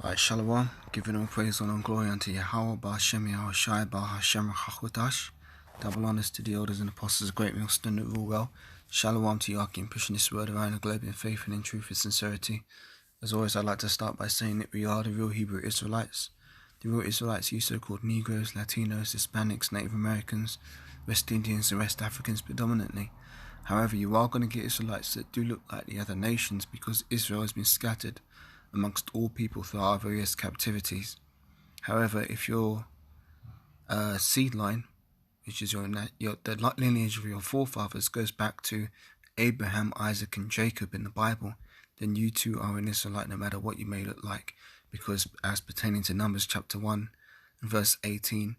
Right, Shalom, giving all praise, honor, and glory unto Yahweh, Ba'ashem Yahushai, Ba'ashem Rachutash. Double honors to the elders and apostles, great millstone that rule well. Shalom to Yakim, pushing this word around the globe in faith and in truth and sincerity. As always, I'd like to start by saying that we are the real Hebrew Israelites. The real Israelites, you so-called Negroes, Latinos, Hispanics, Native Americans, West Indians, and West Africans predominantly. However, you are going to get Israelites that do look like the other nations because Israel has been scattered amongst all people through our various captivities. However, if your seed line, which is the lineage of your forefathers, goes back to Abraham, Isaac, and Jacob in the Bible, then you too are an Israelite, no matter what you may look like, because as pertaining to Numbers chapter 1 and verse 18,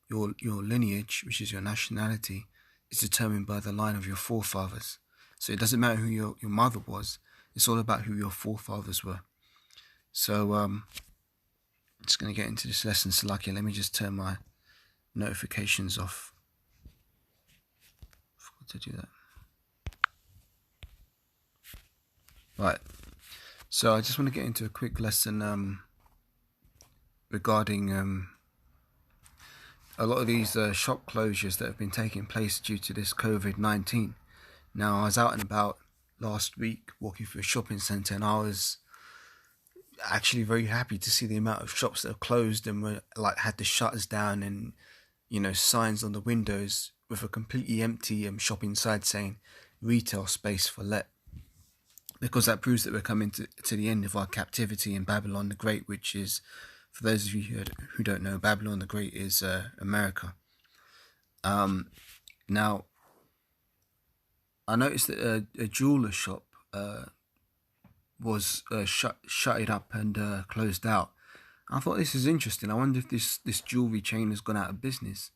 your lineage, which is your nationality, is determined by the line of your forefathers. So it doesn't matter who your mother was, it's all about who your forefathers were. So I'm just going to get into this lesson. Salakia, let me just turn my notifications off. I forgot to do that. Right, so I just want to get into a quick lesson regarding a lot of these shop closures that have been taking place due to this Covid-19. Now, I was out and about last week walking through a shopping centre, and I was actually very happy to see the amount of shops that have closed and were had the shutters down and signs on the windows with a completely empty shop inside saying retail space for let, because that proves that we're coming to the end of our captivity in Babylon the Great, which is, for those of you who don't know, Babylon the Great is America. Now I noticed that a jeweler shop was shutted up and closed out. I thought, this is interesting. I wonder if this jewelry chain has gone out of business.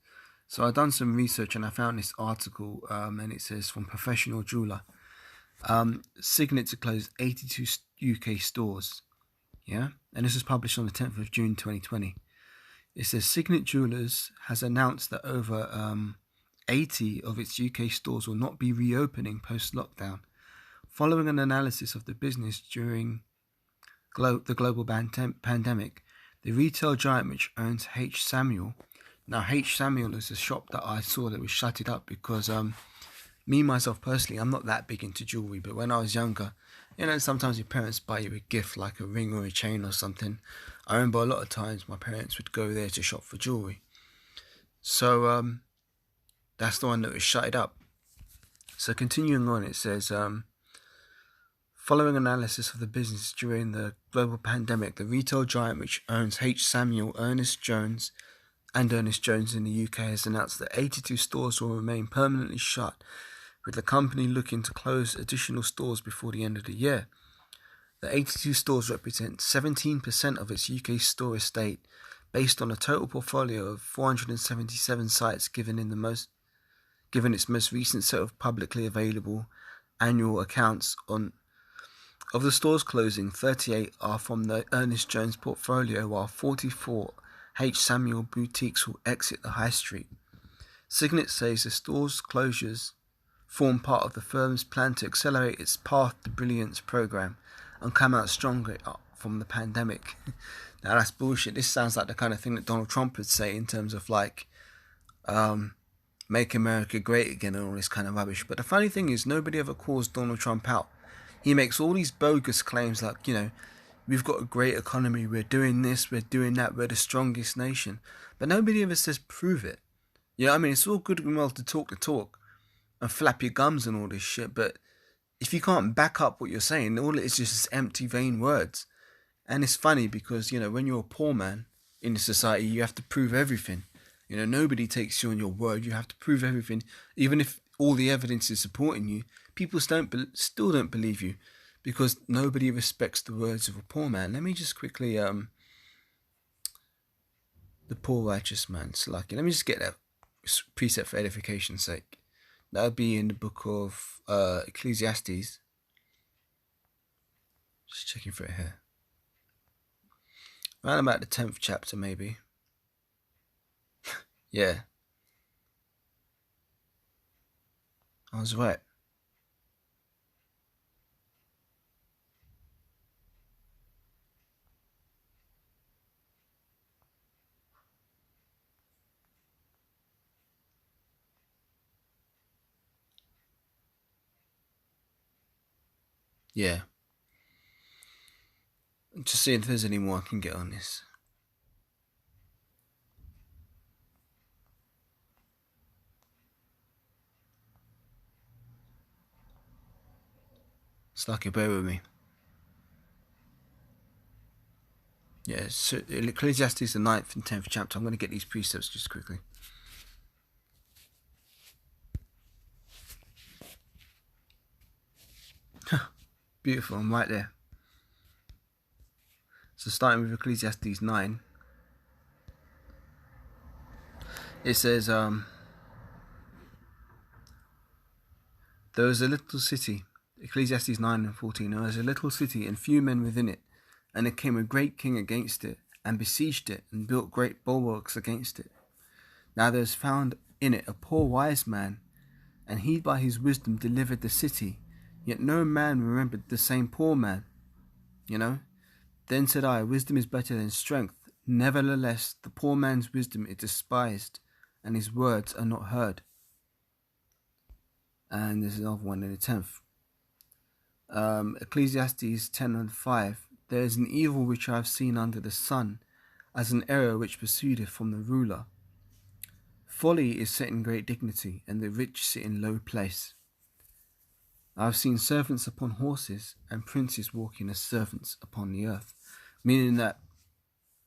So I've done some research and I found this article, and it says, from Professional Jeweler, Signet to close 82 UK stores. Yeah, and this was published on the 10th of June 2020. It says Signet Jewelers has announced that over 80 of its UK stores will not be reopening post-lockdown. Following an analysis of the business during the global pandemic, the retail giant, which owns H. Samuel. Now, H. Samuel is a shop that I saw that was shutted up because myself personally, I'm not that big into jewelry, but when I was younger, sometimes your parents buy you a gift like a ring or a chain or something. I remember a lot of times my parents would go there to shop for jewelry. So that's the one that was shutted up. So continuing on, it says, following analysis of the business during the global pandemic, the retail giant, which owns H. Samuel, Ernest Jones in the UK, has announced that 82 stores will remain permanently shut, with the company looking to close additional stores before the end of the year. The 82 stores represent 17% of its UK store estate, based on a total portfolio of 477 sites given its most recent set of publicly available annual accounts. Of the stores closing, 38 are from the Ernest Jones portfolio, while 44 H. Samuel boutiques will exit the high street. Signet says the stores' closures form part of the firm's plan to accelerate its Path to Brilliance program and come out stronger from the pandemic. Now, that's bullshit. This sounds like the kind of thing that Donald Trump would say in terms of make America great again and all this kind of rubbish. But the funny thing is, nobody ever calls Donald Trump out. He makes all these bogus claims like, we've got a great economy, we're doing this, we're doing that, we're the strongest nation. But nobody ever says prove it. It's all good and well to talk the talk and flap your gums and all this shit, but if you can't back up what you're saying, all it is just empty, vain words. And it's funny because, when you're a poor man in the society, you have to prove everything. Nobody takes you on your word. You have to prove everything. Even if all the evidence is supporting you, people still don't believe you because nobody respects the words of a poor man. Let me just quickly, the poor righteous man, Salaki. Let me just get that precept for edification's sake. That would be in the book of Ecclesiastes. Just checking for it here. Around about the 10th chapter, maybe. Yeah. I was right. Yeah. Just see if there's any more I can get on this. It's like, bear with me. Yeah, so Ecclesiastes, the 9th and 10th chapter. I'm going to get these precepts just quickly. Beautiful, I'm right there. So starting with Ecclesiastes 9, it says, there was a little city, Ecclesiastes 9 and 14, there was a little city and few men within it, and there came a great king against it, and besieged it, and built great bulwarks against it. Now there was found in it a poor wise man, and he by his wisdom delivered the city, yet no man remembered the same poor man. Then said I, wisdom is better than strength. Nevertheless, the poor man's wisdom is despised, and his words are not heard. And there's another one in the 10th. Ecclesiastes 10 and 5. There is an evil which I have seen under the sun, as an error which proceedeth from the ruler. Folly is set in great dignity, and the rich sit in low place. I have seen servants upon horses, and princes walking as servants upon the earth. Meaning that,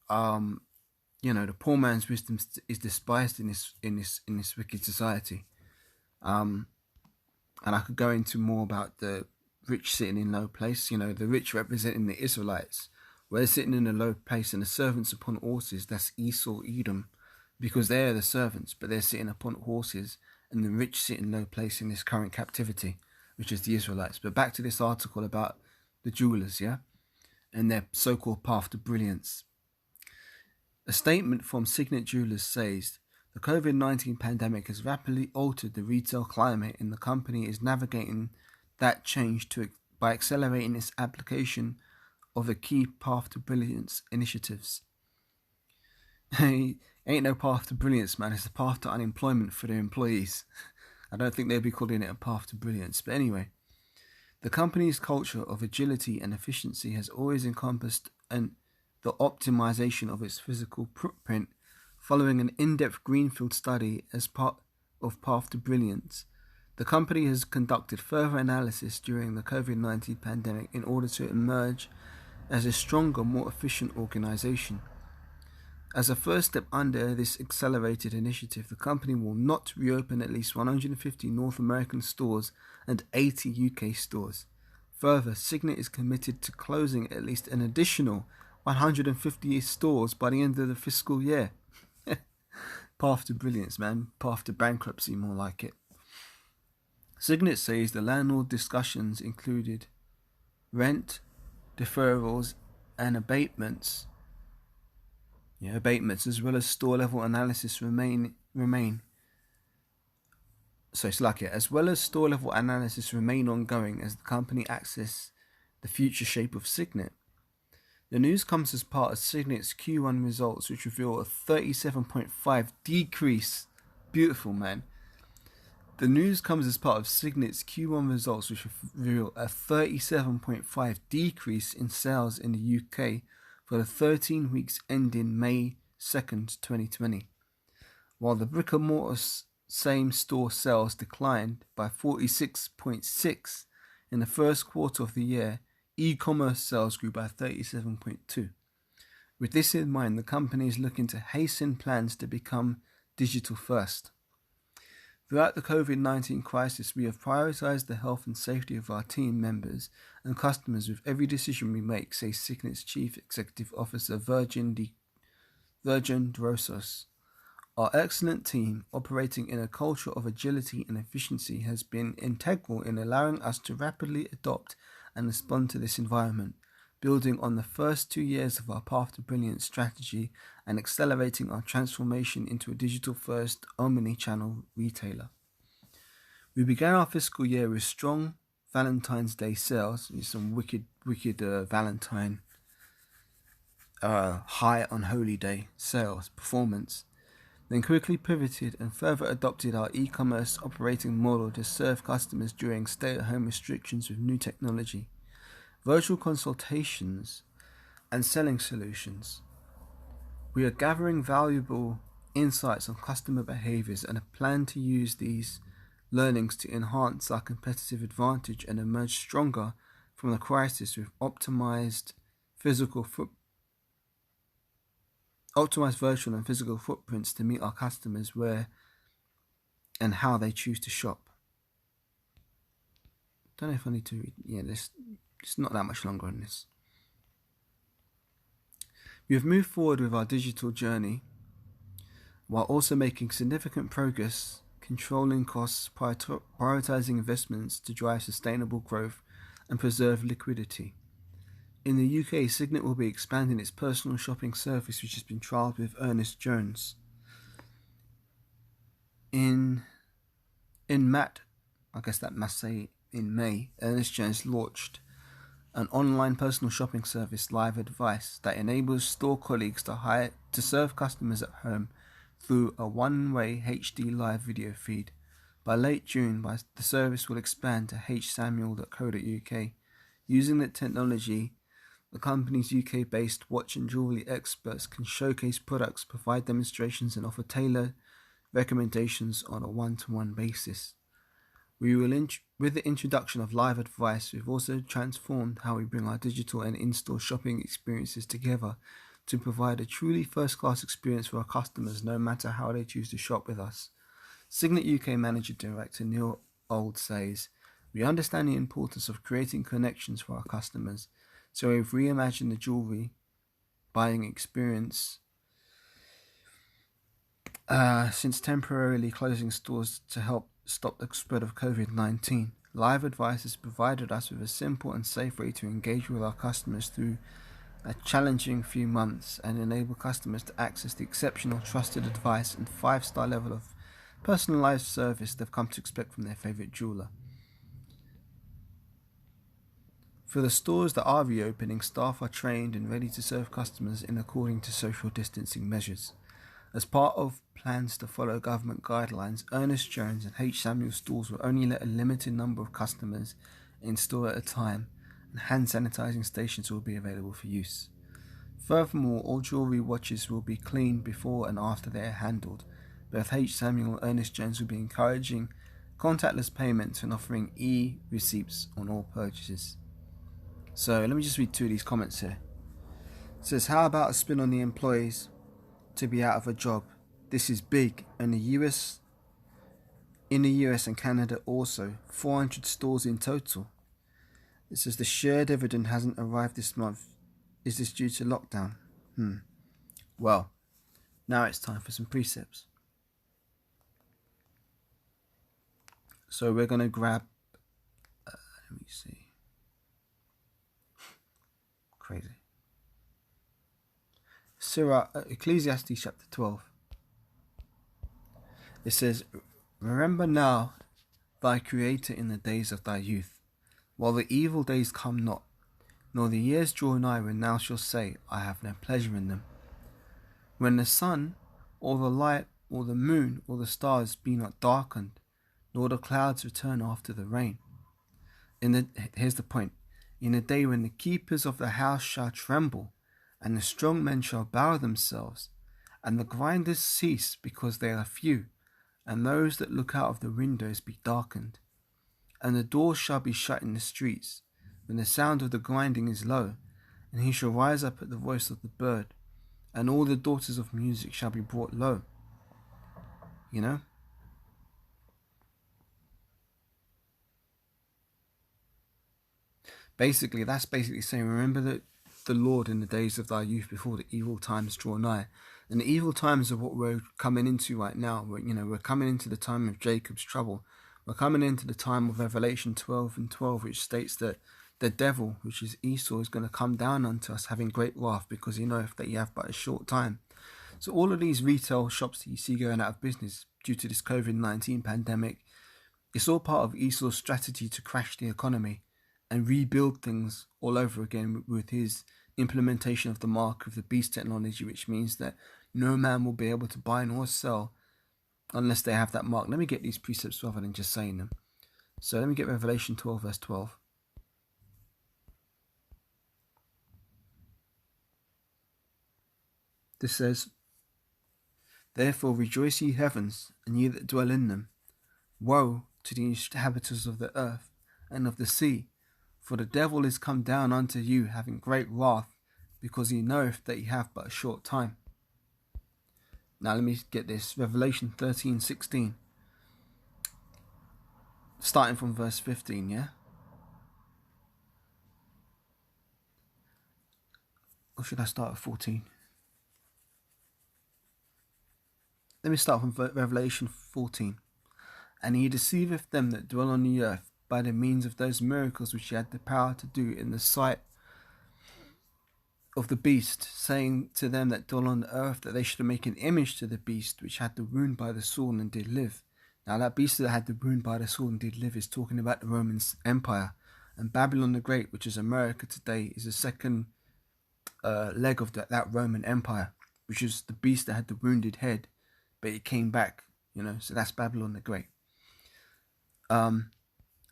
the poor man's wisdom is despised in this wicked society. And I could go into more about the rich sitting in low place. The rich representing the Israelites, where they're sitting in a low place, and the servants upon horses. That's Esau, Edom, because they are the servants, but they're sitting upon horses, and the rich sit in low place in this current captivity, which is the Israelites. But back to this article about the jewelers, and their so-called path to brilliance. A statement from Signet Jewelers says, the COVID-19 pandemic has rapidly altered the retail climate, and the company is navigating that change by accelerating its application of the key path to brilliance initiatives. Ain't no path to brilliance, man. It's the path to unemployment for their employees. I don't think they'd be calling it a path to brilliance. But anyway, the company's culture of agility and efficiency has always encompassed the optimization of its physical footprint. Following an in-depth greenfield study as part of Path to Brilliance, the company has conducted further analysis during the COVID-19 pandemic in order to emerge as a stronger, more efficient organization. As a first step under this accelerated initiative, the company will not reopen at least 150 North American stores and 80 UK stores. Further, Signet is committed to closing at least an additional 150 stores by the end of the fiscal year. Path to brilliance, man. Path to bankruptcy, more like it. Signet says the landlord discussions included rent, deferrals, and abatements. Abatements as well as store level analysis remain. So it's like it, as well as store level analysis remain ongoing as the company accesses the future shape of Signet. The news comes as part of Signet's Q1 results, which reveal a 37.5 decrease. Beautiful, man. The news comes as part of Signet's Q1 results, which reveal a 37.5 decrease in sales in the UK for the 13 weeks ending May 2nd, 2020. While the brick-and-mortar same-store sales declined by 46.6 in the first quarter of the year, e-commerce sales grew by 37.2. With this in mind, the company is looking to hasten plans to become digital first. Throughout the COVID-19 crisis, we have prioritized the health and safety of our team members and customers with every decision we make, says Signet's Chief Executive Officer Virgin Drosos. Our excellent team, operating in a culture of agility and efficiency, has been integral in allowing us to rapidly adopt and respond to this environment, building on the first 2 years of our Path to Brilliance strategy and accelerating our transformation into a digital-first, omni-channel retailer. We began our fiscal year with strong Valentine's Day sales, some wicked Valentine high on Holy Day sales performance, then quickly pivoted and further adopted our e-commerce operating model to serve customers during stay-at-home restrictions with new technology. virtual consultations, and selling solutions. We are gathering valuable insights on customer behaviors and plan to use these learnings to enhance our competitive advantage and emerge stronger from the crisis with optimized virtual and physical footprints to meet our customers where and how they choose to shop. Don't know if I need to read. Yeah, it's not that much longer on this. We have moved forward with our digital journey while also making significant progress, controlling costs, prioritizing investments to drive sustainable growth and preserve liquidity. In the UK, Signet will be expanding its personal shopping service, which has been trialled with Ernest Jones. In May, Ernest Jones launched an online personal shopping service, Live Advice, that enables store colleagues to serve customers at home through a one-way HD live video feed. By late June, the service will expand to hsamuel.co.uk. Using the technology, the company's UK-based watch and jewellery experts can showcase products, provide demonstrations, and offer tailored recommendations on a one-to-one basis. With the introduction of Live Advice, we've also transformed how we bring our digital and in-store shopping experiences together to provide a truly first-class experience for our customers, no matter how they choose to shop with us. Signet UK Manager Director Neil Old says, "We understand the importance of creating connections for our customers, so we've reimagined the jewellery buying experience since temporarily closing stores to help stop the spread of Covid-19. Live Advice has provided us with a simple and safe way to engage with our customers through a challenging few months and enable customers to access the exceptional trusted advice and 5-star level of personalised service they've come to expect from their favourite jeweller." For the stores that are reopening, staff are trained and ready to serve customers according to social distancing measures. As part of plans to follow government guidelines, Ernest Jones and H. Samuel stores will only let a limited number of customers in store at a time, and hand sanitizing stations will be available for use. Furthermore, all jewellery watches will be cleaned before and after they are handled. Both H. Samuel and Ernest Jones will be encouraging contactless payments and offering e-receipts on all purchases. So let me just read 2 of these comments here. It says, "How about a spin on the employees to be out of a job? This is big, and in the US and Canada also, 400 stores in total." It says, "The share dividend hasn't arrived this month. Is this due to lockdown?" Well, now it's time for some precepts. So we're going to grab, let me see, crazy. Ecclesiastes chapter 12. It says, "Remember now thy Creator in the days of thy youth, while the evil days come not, nor the years draw nigh when thou shalt say, I have no pleasure in them. When the sun, or the light, or the moon, or the stars be not darkened, nor the clouds return after the rain." Here's the point. "In the day when the keepers of the house shall tremble, and the strong men shall bow themselves, and the grinders cease because they are few, and those that look out of the windows be darkened. And the doors shall be shut in the streets, when the sound of the grinding is low, and he shall rise up at the voice of the bird, and all the daughters of music shall be brought low." You know? Basically, that's saying, remember the Lord in the days of thy youth before the evil times draw nigh. And the evil times are what we're coming into right now. We're coming into the time of Jacob's trouble. We're coming into the time of Revelation 12:12, which states that the devil, which is Esau, is going to come down unto us having great wrath, because he knoweth that you have but a short time. So all of these retail shops that you see going out of business due to this COVID-19 pandemic, it's all part of Esau's strategy to crash the economy and rebuild things all over again with his implementation of the mark of the beast technology, which means that no man will be able to buy nor sell unless they have that mark. Let me get these precepts rather than just saying them. So let me get Revelation 12 verse 12. This says, "Therefore rejoice, ye heavens, and ye that dwell in them. Woe to the inhabitants of the earth and of the sea, for the devil is come down unto you, having great wrath, because he knoweth that he hath but a short time." Now let me get this. Revelation 13:16. Starting from verse 15, yeah? Or should I start at 14? Let me start from Revelation 14. "And he deceiveth them that dwell on the earth by the means of those miracles which he had the power to do in the sight of the beast, saying to them that dwell on the earth that they should make an image to the beast which had the wound by the sword and did live." Now that beast that had the wound by the sword and did live is talking about the Roman Empire. And Babylon the Great, which is America today, is the second leg of that Roman Empire, which is the beast that had the wounded head, but it came back, so that's Babylon the Great. And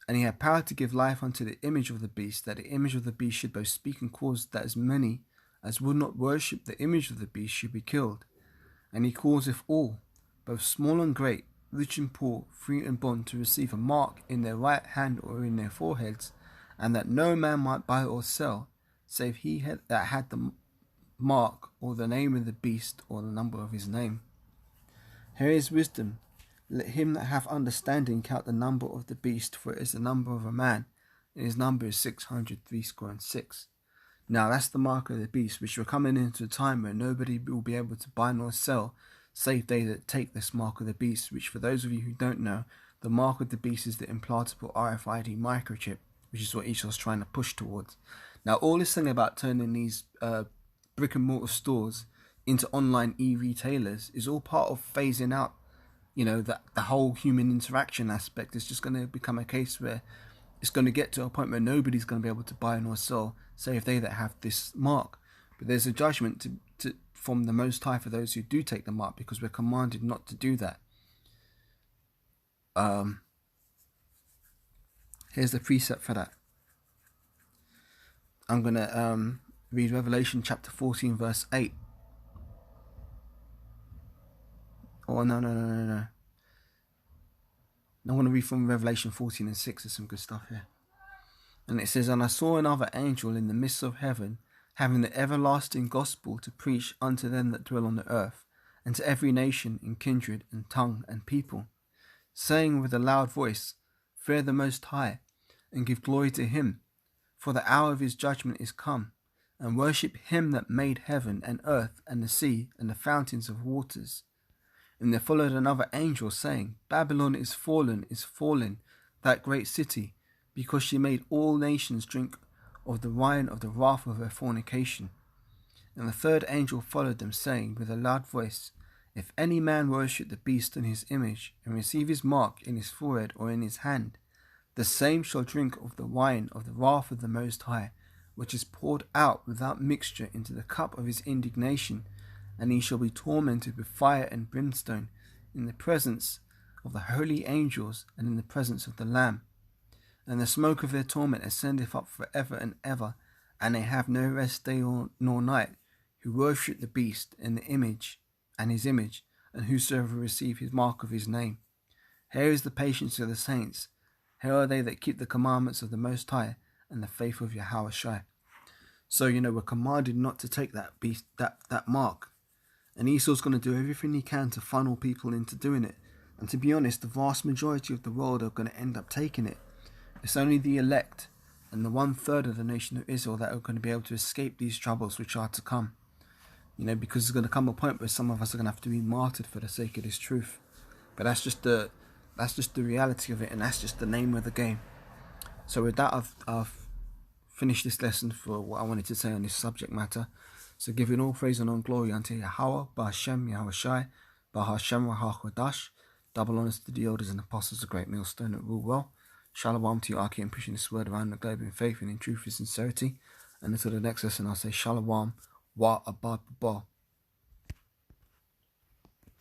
he had power to give life unto the image of the beast, that the image of the beast should both speak and cause that as many as would not worship the image of the beast should be killed. And he causeth all, both small and great, rich and poor, free and bond, to receive a mark in their right hand or in their foreheads, and that no man might buy or sell, save he that had the mark, or the name of the beast, or the number of his name. Here is wisdom. Let him that hath understanding count the number of the beast, for it is the number of a man, and his number is 666. Now that's the mark of the beast, which we're coming into a time where nobody will be able to buy nor sell, save they that take this mark of the beast, which, for those of you who don't know, the mark of the beast is the implantable RFID microchip, which is what Esau's trying to push towards. Now all this thing about turning these brick and mortar stores into online e-retailers is all part of phasing out, that the whole human interaction aspect is just going to become a case where it's going to get to a point where nobody's going to be able to buy nor sell, save they that have this mark. But there's a judgment from the Most High for those who do take the mark, because we're commanded not to do that. Here's the precept for that. I'm going to read Revelation chapter 14 verse 8. Oh, no. I'm going to read from Revelation 14 and 6. There's some good stuff here. And it says, "And I saw another angel in the midst of heaven, having the everlasting gospel to preach unto them that dwell on the earth, and to every nation and kindred and tongue and people, saying with a loud voice, Fear the Most High, and give glory to him, for the hour of his judgment is come, and worship him that made heaven and earth and the sea and the fountains of waters. And there followed another angel, saying, Babylon is fallen, that great city, because she made all nations drink of the wine of the wrath of her fornication. And the third angel followed them, saying with a loud voice, If any man worship the beast and his image, and receive his mark in his forehead or in his hand, the same shall drink of the wine of the wrath of the Most High, which is poured out without mixture into the cup of his indignation, and he shall be tormented with fire and brimstone in the presence of the holy angels and in the presence of the Lamb. And the smoke of their torment ascendeth up for ever and ever, and they have no rest day nor night, who worship the beast and the image and his image, and whosoever receive his mark of his name. Here is the patience of the saints. Here are they that keep the commandments of the Most High and the faith of Yahushua. So, we're commanded not to take that beast, that mark. And Esau's going to do everything he can to funnel people into doing it. And to be honest, the vast majority of the world are going to end up taking it. It's only the elect and the 1/3 of the nation of Israel that are going to be able to escape these troubles which are to come. Because there's going to come a point where some of us are going to have to be martyred for the sake of this truth. But that's just the reality of it, and that's just the name of the game. So with that, I've finished this lesson for what I wanted to say on this subject matter. So giving all praise and all glory unto Yahweh, Ba'Hashem, Yahushai, Ba'Hashem, Rahakwadash. Double honors to the elders and apostles, a great millstone that rule well. Shalom to you, Aki, and pushing this word around the globe in faith and in truth and sincerity. And until the next lesson, I'll say Shalom, Wa Abba Ba.